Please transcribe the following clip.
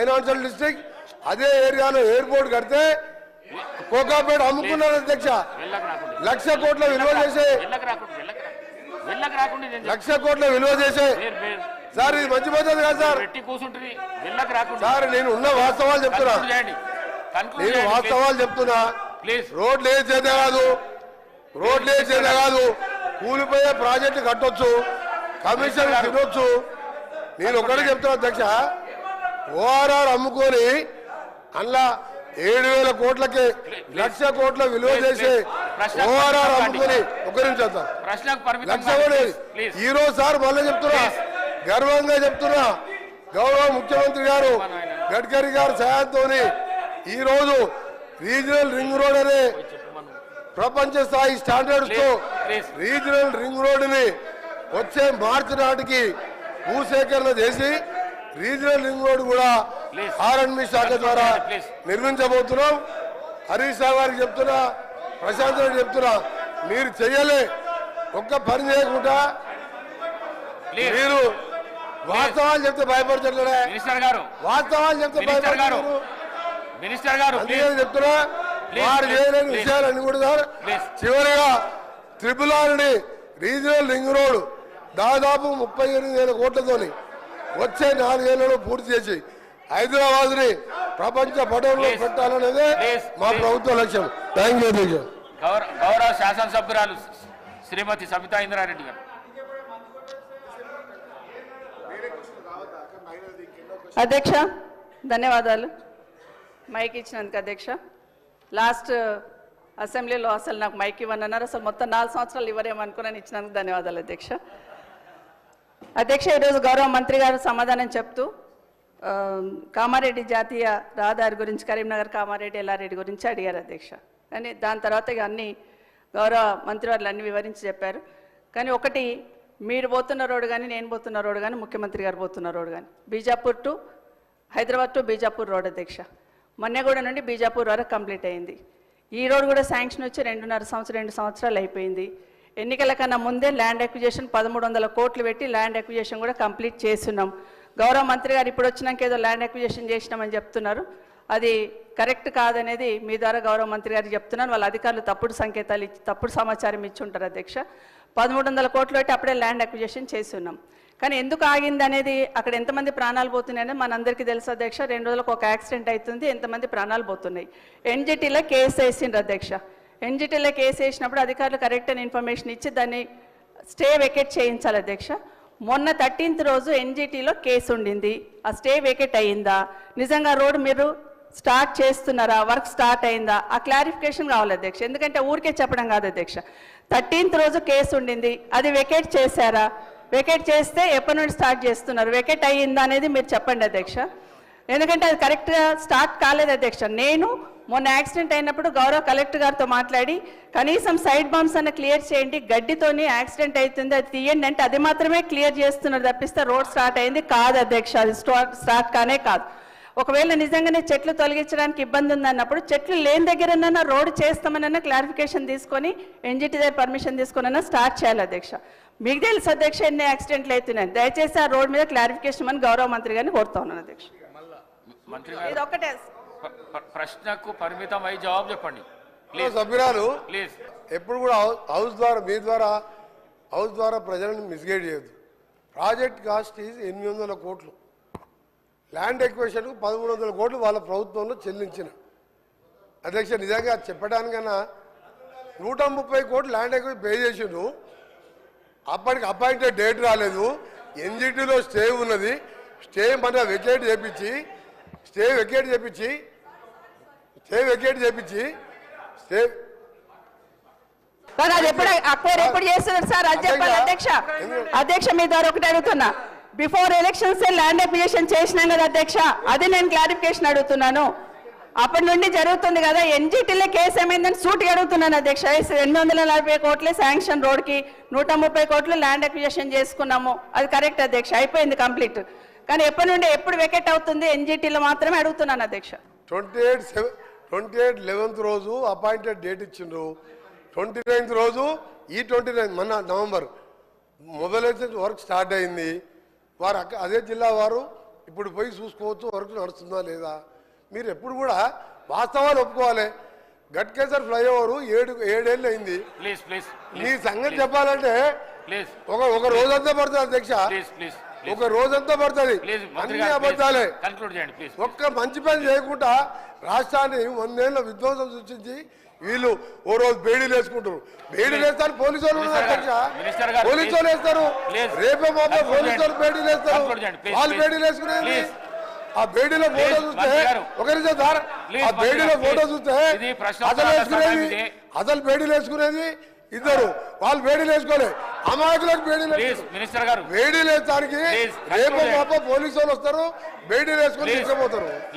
Financial district అదే ఏరియాలో airport కడితే కోకాపేట అమ్ముకున్నారు అధ్యక్ష. 1,00,00,000 కోట్ల విలువ చేసే 1,00,00,000 కోట్ల విలువ చేసే సార్ ఇది మంచి పద్ధతి కాదు సార్. సార్ నేను ఉన్న వాస్తవాలు చెప్తున్నా, నేను వాస్తవాలు చెప్తున్నా. రోడ్లు ఏ చేతే కాదు, రోడ్లు ఏ చేతే కాదు, కూలిపోయే ప్రాజెక్టు కట్టొచ్చు, కమిషన్ తినొచ్చు. నేను ఒకటే చెప్తున్నా అధ్యక్ష, ఓఆర్ఆర్ అమ్ముకొని అందులో 7,000 కోట్లకి 1,00,000 కోట్ల విలువ చేసే ఓఆర్ఆర్ అమ్ముకొని ఒకరించారు 1,00,000. ఈ రోజు సార్ మళ్ళీ చెప్తున్నా, గర్వంగా చెప్తున్నా, గౌరవ ముఖ్యమంత్రి గారు గడ్కరీ గారు సహాయంతో ఈ రోజు రీజనల్ రింగ్ రోడ్ అనే ప్రపంచ స్థాయి స్టాండర్డ్స్ తో రీజనల్ రింగ్ రోడ్ ని వచ్చే మార్చి నాటికి భూసేకరణ చేసి రీజనల్ రింగ్ రోడ్ కూడా ఆర్ఎండ్బి శాఖ ద్వారా నిర్మించబోతున్నాం. హరీష్ రావు గారికి చెప్తున్నా, ప్రశాంత్ రెడ్డి చెప్తున్నా, మీరు చెయ్యలే ఒక్క పని చేయకుండా మీరు వాస్తవాలు చెప్తే భయపడుతున్నాడే, వాస్తవాలు చెప్తే భయపడుతున్నారు. అందుకని చెప్తున్నా, వారు చేయలేని విషయాలన్నీ కూడా సార్. చివరిగా RRR రీజనల్ రింగ్ రోడ్ దాదాపు 38,000 కోట్లతోని వచ్చే 4 ఏళ్లలో పూర్తి చేసి హైదరాబాద్ ని ప్రపంచ పటంలో పెట్టాలనేదే మా ప్రభుత్వ లక్ష్యం. Thank you. గౌరవ శాసనసభ్యురాలు శ్రీమతి సబితా ఇంద్రారెడ్డి గారు. అధ్యక్ష ధన్యవాదాలు మైక్ ఇచ్చినందుకు. అధ్యక్ష లాస్ట్ అసెంబ్లీలో అసలు నాకు మైక్ ఇవ్వనన్నారు, అసలు మొత్తం 4 సంవత్సరాలు ఇవ్వరేమనుకున్నాను, ఇచ్చినందుకు ధన్యవాదాలు అధ్యక్ష. అధ్యక్ష ఈరోజు గౌరవ మంత్రి గారు సమాధానం చెప్తూ కామారెడ్డి జాతీయ రహదారి గురించి, కరీంనగర్ కామారెడ్డి ఎల్లారెడ్డి గురించి అడిగారు అధ్యక్ష. కానీ దాని తర్వాత ఇక అన్ని గౌరవ మంత్రివర్యులు అన్ని వివరించి చెప్పారు. కానీ ఒకటి, మీరు పోతున్న రోడ్డు కానీ, నేను పోతున్న రోడ్డు కానీ, ముఖ్యమంత్రి గారు పోతున్న రోడ్డు కానీ Bijapur to Hyderabad to Bijapur road అధ్యక్ష. మొన్నగూడ నుండి బీజాపూర్ వరకు కంప్లీట్ అయింది. ఈ రోడ్ కూడా శాంక్షన్ వచ్చి 2 సంవత్సరాలు అయిపోయింది. ఎన్నికల కన్నా ముందే ల్యాండ్ అక్విజిషన్ 1,300 కోట్లు పెట్టి ల్యాండ్ అక్విజిషన్ కూడా కంప్లీట్ చేస్తున్నాం. గౌరవ మంత్రి గారు ఇప్పుడు వచ్చినాక ఏదో ల్యాండ్ అక్విజిషన్ చేసినామని చెప్తున్నారు, అది కరెక్ట్ కాదనేది మీ ద్వారా గౌరవ మంత్రి గారికి చెప్తున్నాను. వాళ్ళ అధికారులు తప్పుడు సంకేతాలు ఇచ్చి తప్పుడు సమాచారం ఇచ్చి ఉంటారు అధ్యక్ష. 1,300 కోట్లు పెట్టి అప్పుడే ల్యాండ్ అక్విజిషన్ చేస్తున్నాం. కానీ ఎందుకు ఆగింది అనేది, అక్కడ ఎంతమంది ప్రాణాలు పోతున్నాయని మనందరికీ తెలుసు అధ్యక్ష. 2 రోజులకు ఒక యాక్సిడెంట్ అవుతుంది, ఎంతమంది ప్రాణాలు పోతున్నాయి. ఎన్జిటీలో కేసు వేసిండ్రు అధ్యక్ష. ఎన్జిటీలో కేసు వేసినప్పుడు అధికారులు కరెక్ట్ అని ఇన్ఫర్మేషన్ ఇచ్చి దాన్ని స్టే వెకేట్ చేయించాలి అధ్యక్ష. మొన్న 13th రోజు ఎన్జిటీలో కేసు ఉండింది, ఆ స్టే వెకేట్ అయ్యిందా, నిజంగా రోడ్ మీరు స్టార్ట్ చేస్తున్నారా, వర్క్ స్టార్ట్ అయిందా, ఆ క్లారిఫికేషన్ కావాలి అధ్యక్ష. ఎందుకంటే ఊరికే చెప్పడం కాదు అధ్యక్ష. 13th రోజు కేసు ఉండింది, అది వెకేట్ చేశారా, వెకేట్ చేస్తే ఎప్పటి నుండి స్టార్ట్ చేస్తున్నారు, వెకేట్ అయ్యిందా అనేది మీరు చెప్పండి అధ్యక్ష. ఎందుకంటే అది కరెక్ట్గా స్టార్ట్ కాలేదు అధ్యక్ష. నేను మొన్న యాక్సిడెంట్ అయినప్పుడు గౌరవ కలెక్టర్ గారితో మాట్లాడి కనీసం సైడ్ బాంబ్స్ అన్న క్లియర్ చేయండి, గడ్డితోని యాక్సిడెంట్ అవుతుంది అది తీయండి అంటే అది మాత్రమే క్లియర్ చేస్తున్నారు తప్పిస్తే రోడ్ స్టార్ట్ అయింది కాదు అధ్యక్ష. అది స్టార్ట్ కానే కాదు. ఒకవేళ నిజంగానే చెట్లు తొలగించడానికి ఇబ్బంది ఉందన్నప్పుడు చెట్లు లేని దగ్గరన్నా రోడ్డు చేస్తామనన్నా క్లారిఫికేషన్ తీసుకొని ఎన్జిటి దగ్గర పర్మిషన్ తీసుకొని స్టార్ట్ చేయాలి అధ్యక్ష. మీకు తెలుసు అధ్యక్ష ఎన్ని యాక్సిడెంట్లు అవుతున్నాయి, దయచేసి ఆ రోడ్ మీద క్లారిఫికేషన్ అని గౌరవ మంత్రి గారిని కోరుతా ఉన్నాను అధ్యక్ష. ఇది ఒక్కటే ప్రశ్నకు పరిమితం అయ్యి జవాబు చెప్పండి. సభ్యురాలు ఎప్పుడు కూడా హౌస్ ద్వారా మీ ద్వారా హౌస్ ద్వారా ప్రజలను మిస్గైడ్ చేయొద్దు. ప్రాజెక్ట్ కాస్ట్ ఈజ్ 800 కోట్లు, ల్యాండ్ ఎక్విజిషన్ 1,300 కోట్లు వాళ్ళ ప్రభుత్వంలో చెల్లించిన అధ్యక్ష. నిజంగా చెప్పడానికన్నా 130 కోట్లు ల్యాండ్ ఎక్విజిషన్ పే చేసిండు, అప్పటికి అపాయింటెడ్ డేట్ రాలేదు, ఎన్జిటీలో స్టే ఉన్నది, స్టే మన వెకేట్ చేపించి ఎప్పుడు చేస్తున్నారు సార్ అది చెప్పాలి అధ్యక్ష. అధ్యక్ష మీ ద్వారా ఒకటి అడుగుతున్నా, బిఫోర్ ఎలక్షన్స్ ల్యాండ్ అక్విజిషన్ చేసినాం కదా అధ్యక్ష, అది నేను క్లారిఫికేషన్ అడుగుతున్నాను. అప్పటి నుండి జరుగుతుంది కదా, ఎన్జిటీలో కేసు ఏమైందని సూటి అడుగుతున్నాను అధ్యక్ష. 840 కోట్లే శాంక్షన్ రోడ్కి, 130 కోట్లు ల్యాండ్ అక్విజిషన్ చేసుకున్నాము, అది కరెక్ట్ అధ్యక్ష, అయిపోయింది కంప్లీట్. కానీ ఎప్పటి నుండి ఎప్పుడు వెకెట్ అవుతుంది ఎన్జిటీలో మాత్రమే అడుగుతున్నాను అధ్యక్ష. 28/11 రోజు అపాయింటెడ్ డేట్ ఇచ్చిండ్రు, 29th రోజు ఈ 29 మన నవంబర్ మొబైలైజేషన్ వర్క్ స్టార్ట్ అయింది. వారు అదే జిల్లా వారు ఇప్పుడు పోయి చూసుకోవచ్చు వర్క్ నడుస్తుందా లేదా. మీరు ఎప్పుడు కూడా వాస్తవాలు ఒప్పుకోవాలి. గట్కేసర్ ఫ్లైఓవర్ 7 ఏళ్ళు అయింది. ప్లీజ్ ప్లీజ్ మీ సంగతి చెప్పాలంటే ప్లీజ్ ఒక రోజంతా పడుతుంది అధ్యక్ష, ప్లీజ్ ప్లీజ్ ఒక రోజంతా పడుతుంది. ప్లీజ్ మంత్రి అన్ని గారు అబద్ధాలే. కన్క్లూడ్ చేయండి ప్లీజ్. ఒక్క మంచి పని చేయకుండా రాష్ట్రాన్ని 100 ఏళ్ళ విధ్వంసం సృష్టించి వీళ్ళు ఓ రోజు బేడీలు వేసుకుంటారు. బేడీలు వేస్తారు పోలీసు వాళ్ళు ఉన్నారు అధ్యక్ష, పోలీసు వాళ్ళు వేస్తారు. రేపే మాపే పోలీసు వాళ్ళు బేడీలు వేస్తారు. వాళ్ళు బేడీలు వేసుకునేది ఆ బేడీలో ఫోటో చూస్తే ఒకరి సార్ ఆ బేడీలో ఫోటో చూస్తే అసలు బేడీలు వేసుకునేది ఇద్దరు, వాళ్ళు బేడీలు వేసుకోలేదు. అమాయకులకు బేడీలు వేడీలు వేయడానికి రేపు మాప పోలీసు వాళ్ళు వస్తారు, బేడీలు వేసుకొని తీసుకుపోతారు.